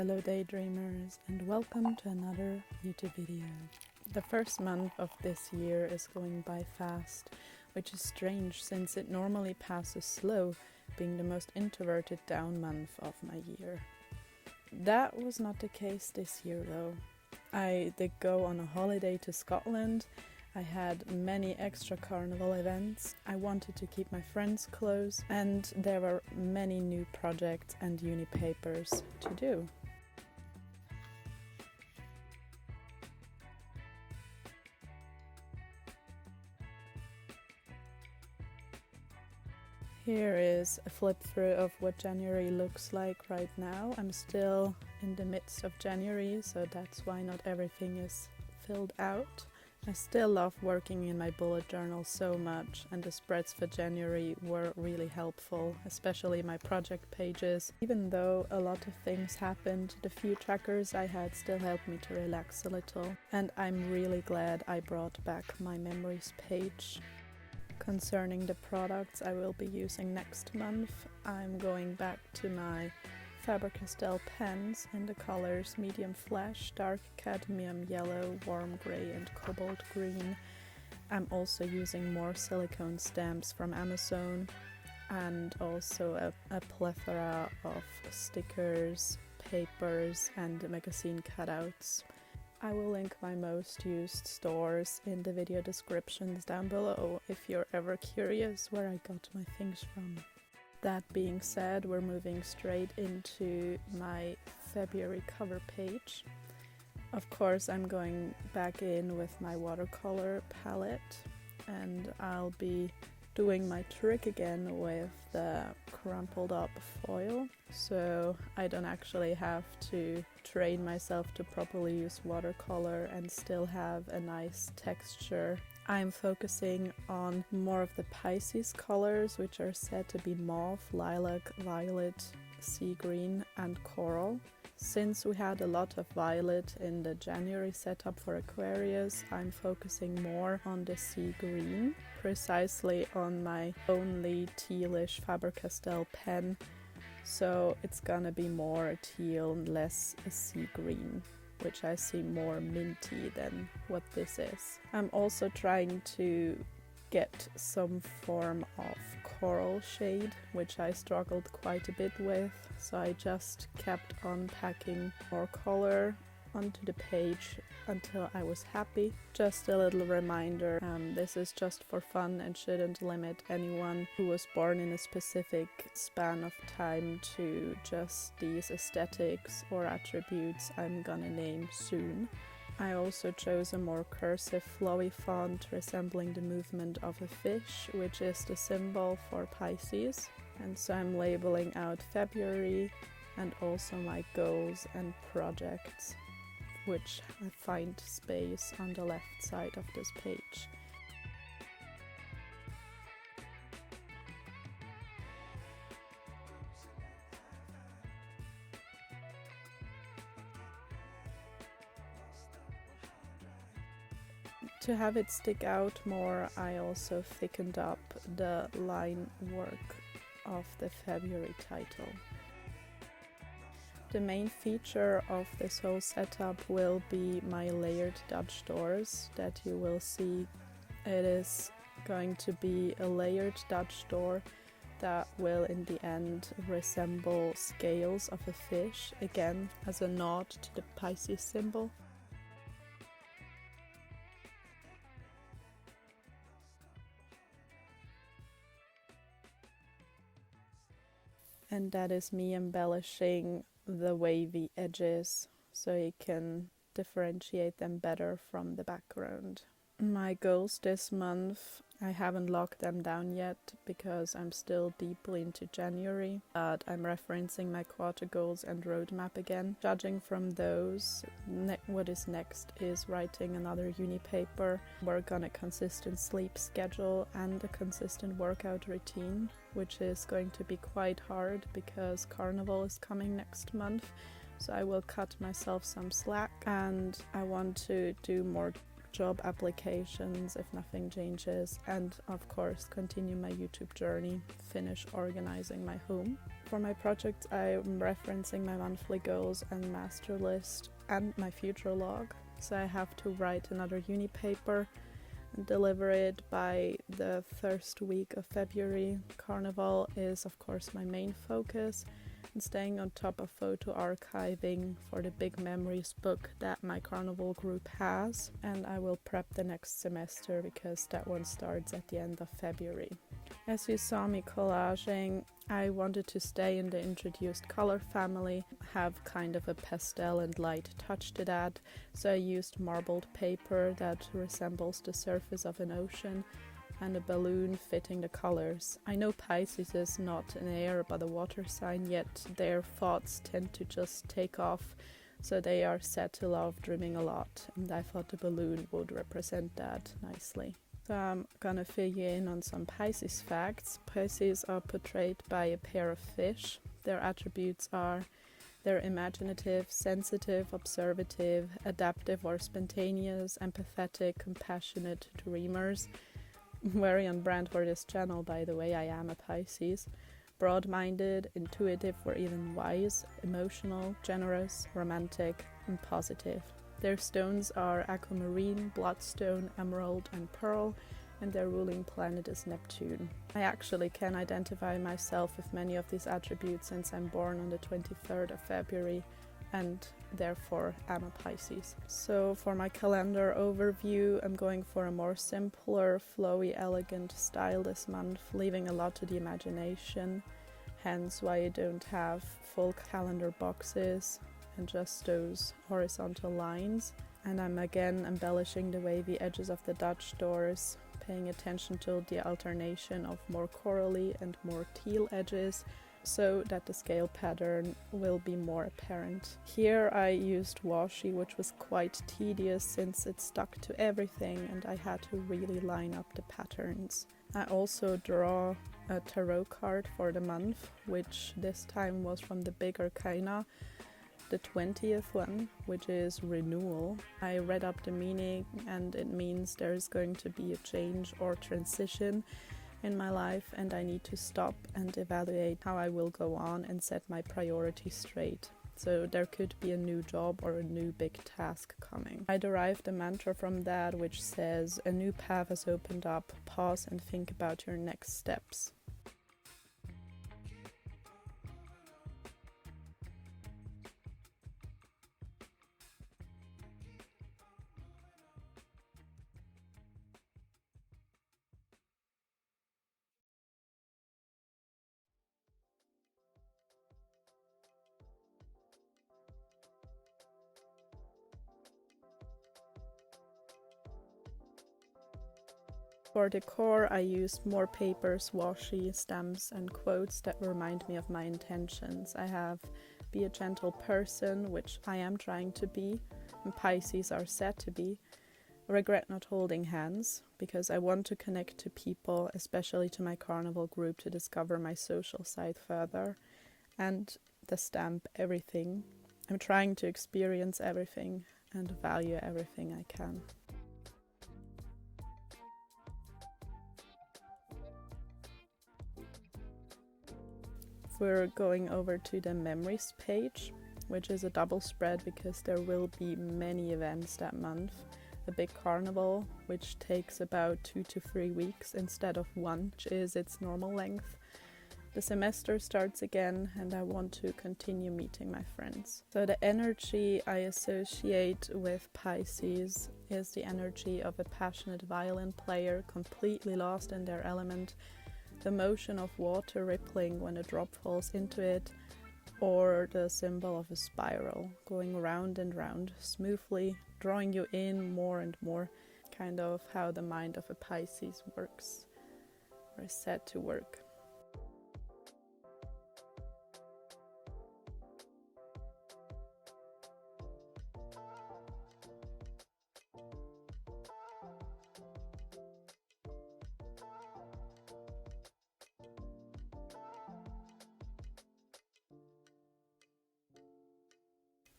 fellow daydreamers, and welcome to another YouTube video. The first month of this year is going by fast, which is strange since it normally passes slow, being the most introverted down month of my year. That was not the case this year though. I did go on a holiday to Scotland. I had many extra carnival events. I wanted to keep my friends close, and there were many new projects and uni papers to do. Here is a flip through of what January looks like right now. I'm still in the midst of January, so that's why not everything is filled out. I still love working in my bullet journal so much, and the spreads for January were really helpful, especially my project pages. Even though a lot of things happened, the few trackers I had still helped me to relax a little, and I'm really glad I brought back my memories page. Concerning the products I will be using next month, I'm going back to my Faber-Castell pens in the colors medium flesh, dark cadmium yellow, warm grey and cobalt green. I'm also using more silicone stamps from Amazon, and also a plethora of stickers, papers and magazine cutouts. I will link my most used stores in the video descriptions down below if you're ever curious where I got my things from. That being said, we're moving straight into my February cover page. Of course, I'm going back in with my watercolor palette, and I'll be doing my trick again with the crumpled up foil, so I don't actually have to train myself to properly use watercolor and still have a nice texture. I'm focusing on more of the Pisces colors, which are said to be mauve, lilac, violet, sea green and coral. Since we had a lot of violet in the January setup for Aquarius, I'm focusing more on the sea green, precisely on my only tealish Faber-Castell pen, so it's gonna be more a teal, less a sea green, which I see more minty than what this is. I'm also trying to get some form of coral shade, which I struggled quite a bit with, so I just kept on packing more color onto the page until I was happy. Just a little reminder, this is just for fun and shouldn't limit anyone who was born in a specific span of time to just these aesthetics or attributes I'm gonna name soon. I also chose a more cursive flowy font resembling the movement of a fish, which is the symbol for Pisces, and so I'm labeling out February and also my goals and projects, which I find space on the left side of this page. To have it stick out more, I also thickened up the line work of the February title. The main feature of this whole setup will be my layered Dutch doors that you will see. It is going to be a layered Dutch door that will in the end resemble scales of a fish, again as a nod to the Pisces symbol. And that is me embellishing the wavy edges so you can differentiate them better from the background. My goals this month, I haven't locked them down yet because I'm still deeply into January, but I'm referencing my quarter goals and roadmap again. Judging from those, what is next is writing another uni paper, work on a consistent sleep schedule and a consistent workout routine, which is going to be quite hard because Carnival is coming next month, so I will cut myself some slack, and I want to do more job applications if nothing changes, and of course continue my YouTube journey, finish organizing my home. For my project, I'm referencing my monthly goals and master list and my future log. So I have to write another uni paper and deliver it by the first week of February. Carnival is of course my main focus, and staying on top of photo archiving for the big memories book that my Carnival group has. And I will prep the next semester because that one starts at the end of February. As you saw me collaging, I wanted to stay in the introduced color family, have kind of a pastel and light touch to that, so I used marbled paper that resembles the surface of an ocean and a balloon fitting the colors. I know Pisces is not an air but a water sign, yet their thoughts tend to just take off, so they are said to love dreaming a lot, and I thought the balloon would represent that nicely. So I'm gonna fill you in on some Pisces facts. Pisces are portrayed by a pair of fish. Their attributes are they're imaginative, sensitive, observative, adaptive or spontaneous, empathetic, compassionate dreamers. Very on brand for this channel, by the way, I am a Pisces. Broad-minded, intuitive or even wise, emotional, generous, romantic and positive. Their stones are aquamarine, bloodstone, emerald and pearl, and their ruling planet is Neptune. I actually can identify myself with many of these attributes since I'm born on the 23rd of February and therefore am a Pisces. So for my calendar overview, I'm going for a more simpler, flowy, elegant style this month, leaving a lot to the imagination, hence why I don't have full calendar boxes and just those horizontal lines. And I'm again embellishing the wavy edges of the Dutch doors, paying attention to the alternation of more corally and more teal edges so that the scale pattern will be more apparent. Here I used washi, which was quite tedious since it stuck to everything and I had to really line up the patterns. I also draw a tarot card for the month, which this time was from the Big Arcana, the 20th one, which is renewal. I read up the meaning and it means there's going to be a change or transition in my life and I need to stop and evaluate how I will go on and set my priorities straight. So there could be a new job or a new big task coming. I derived a mantra from that which says, a new path has opened up, pause and think about your next steps. For decor, I used more papers, washi, stamps and quotes that remind me of my intentions. I have be a gentle person, which I am trying to be, and Pisces are said to be. Regret not holding hands, because I want to connect to people, especially to my Carnival group, to discover my social side further. And the stamp everything. I'm trying to experience everything and value everything I can. We're going over to the memories page, which is a double spread because there will be many events that month. The big carnival, which takes about 2 to 3 weeks instead of 1, which is its normal length. The semester starts again and I want to continue meeting my friends. So the energy I associate with Pisces is the energy of a passionate violin player completely lost in their element, the motion of water rippling when a drop falls into it, or the symbol of a spiral going round and round smoothly, drawing you in more and more, kind of how the mind of a Pisces works, or is said to work.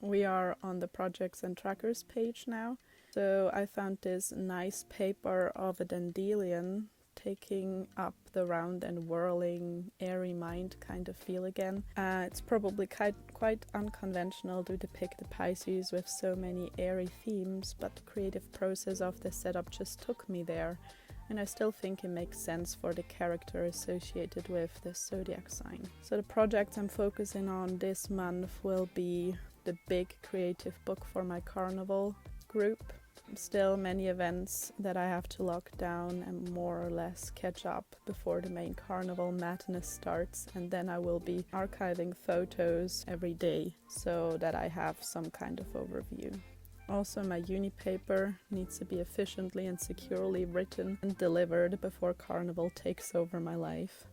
We are on the projects and trackers page now. So I found this nice paper of a dandelion taking up the round and whirling, airy mind kind of feel again. It's probably quite unconventional to depict the Pisces with so many airy themes, but the creative process of the setup just took me there. And I still think it makes sense for the character associated with the zodiac sign. So the projects I'm focusing on this month will be the big creative book for my carnival group. Still many events that I have to lock down and more or less catch up before the main carnival madness starts, and then I will be archiving photos every day so that I have some kind of overview. Also, my uni paper needs to be efficiently and securely written and delivered before carnival takes over my life.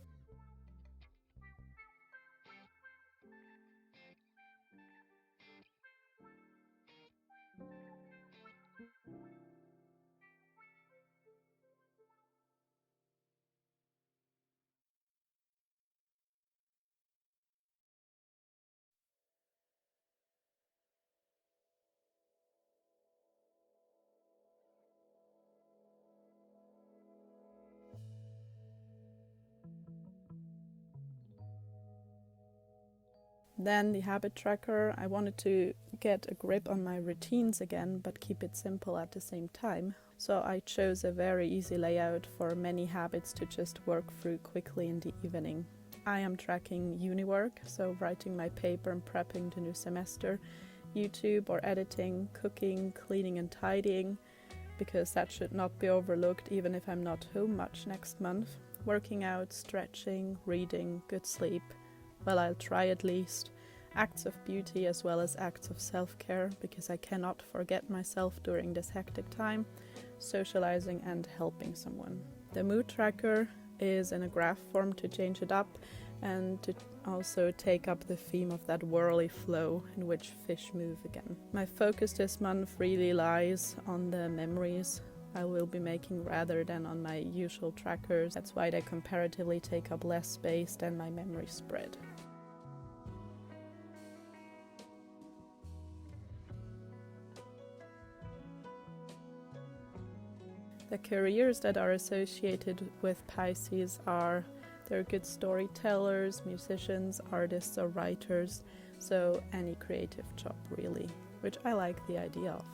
Then the habit tracker, I wanted to get a grip on my routines again, but keep it simple at the same time. So I chose a very easy layout for many habits to just work through quickly in the evening. I am tracking uni work, so writing my paper and prepping the new semester, YouTube or editing, cooking, cleaning and tidying, because that should not be overlooked even if I'm not home much next month. Working out, stretching, reading, good sleep. Well, I'll try at least. Acts of beauty as well as acts of self-care, because I cannot forget myself during this hectic time, socializing and helping someone. The mood tracker is in a graph form to change it up and to also take up the theme of that whirly flow in which fish move again. My focus this month really lies on the memories I will be making rather than on my usual trackers. That's why they comparatively take up less space than my memory spread. The careers that are associated with Pisces are they're good storytellers, musicians, artists or writers, so any creative job really, which I like the idea of.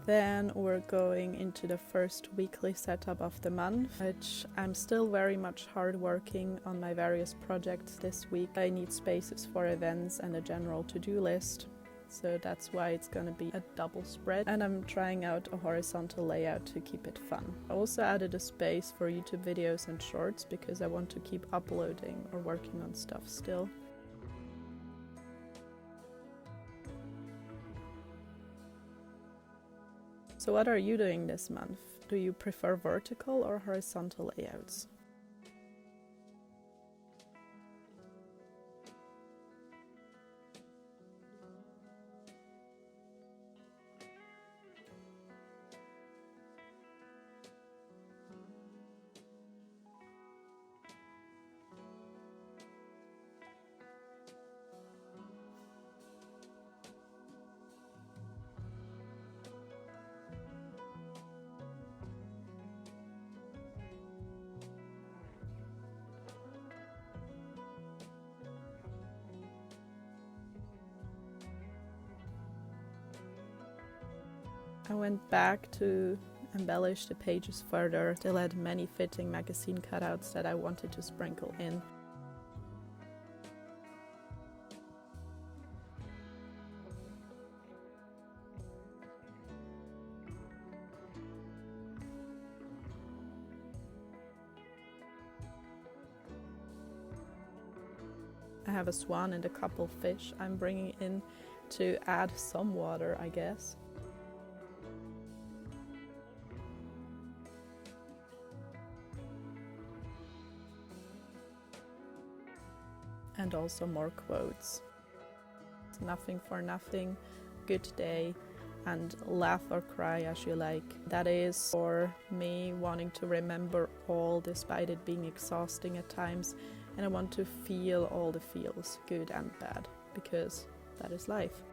Then we're going into the first weekly setup of the month, which I'm still very much hard working on my various projects this week. I need spaces for events and a general to-do list, so that's why it's going to be a double spread. And I'm trying out a horizontal layout to keep it fun. I also added a space for YouTube videos and shorts because I want to keep uploading or working on stuff still. So what are you doing this month? Do you prefer vertical or horizontal layouts? I went back to embellish the pages further. Still had many fitting magazine cutouts that I wanted to sprinkle in. I have a swan and a couple fish I'm bringing in to add some water, I guess. And also more quotes. Nothing for nothing, good day, and laugh or cry as you like. That is for me wanting to remember all despite it being exhausting at times, and I want to feel all the feels, good and bad, because that is life.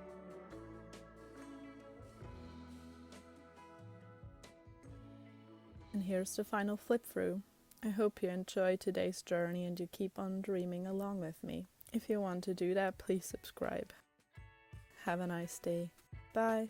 And here's the final flip through. I hope you enjoy today's journey and you keep on dreaming along with me. If you want to do that, please subscribe. Have a nice day. Bye.